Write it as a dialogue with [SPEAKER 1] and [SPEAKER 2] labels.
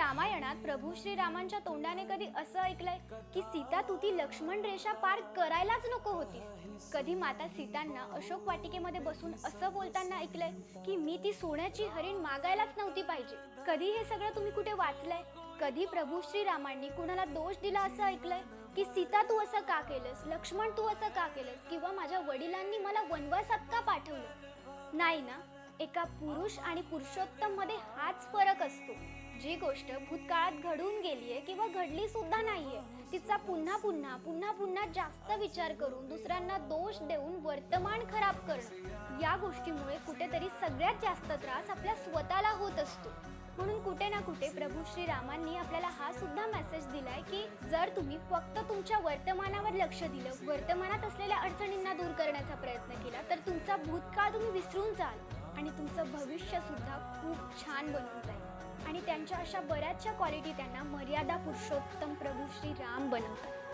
[SPEAKER 1] रामायणात प्रभू श्रीरामांच्या तोंडाने कधी असं ऐकलंय की सीता तू ती लक्ष्मण रेषा पार करायलाच नको होती? कधी माता सीतांना अशोक वाटिकेमध्ये बसून असं बोलताना ऐकलंय की मी ती सोन्याची हरीण मागायलाच नव्हती पाहिजे? कधी हे सगळं तुम्ही कुठे वाचलंय? कधी प्रभू श्रीरामांनी कुणाला दोष दिला असं ऐकलंय की सीता तू असं का केलंस, लक्ष्मण तू असं का केलंस, किंवा माझ्या वडिलांनी मला वनवासात का पाठवलं? नाही ना. एका पुरुष आणि पुरुषोत्तम मध्ये हाच फरक असतो. जी गोष्ट भूतकाळात घडून गेलीये किंवा घडली सुद्धा नाहीये तिचा पुन्हा पुन्हा पुन्हा पुन्हा जास्त विचार करून दुसऱ्यांना दोष देऊन वर्तमान खराब करणं, या गोष्टीमुळे कुठेतरी सगळ्यात जास्त त्रास आपल्या स्वतःला होत असतो. म्हणून कुठे ना कुठे प्रभू श्रीरामांनी आपल्याला हा सुद्धा मेसेज दिलाय की जर तुम्ही फक्त तुमच्या वर्तमानावर लक्ष दिलं, वर्तमानात असलेल्या अडचणींना दूर करण्याचा प्रयत्न केला, तर तुमचा भूतकाळ तुम्ही विसरून जाल आणि तुमचं भविष्य सुद्धा खूप छान बनून जाईल. आणि त्यांच्या अशा बऱ्याचशा क्वालिटी त्यांना मर्यादा पुरुषोत्तम प्रभू श्री राम बनवतात.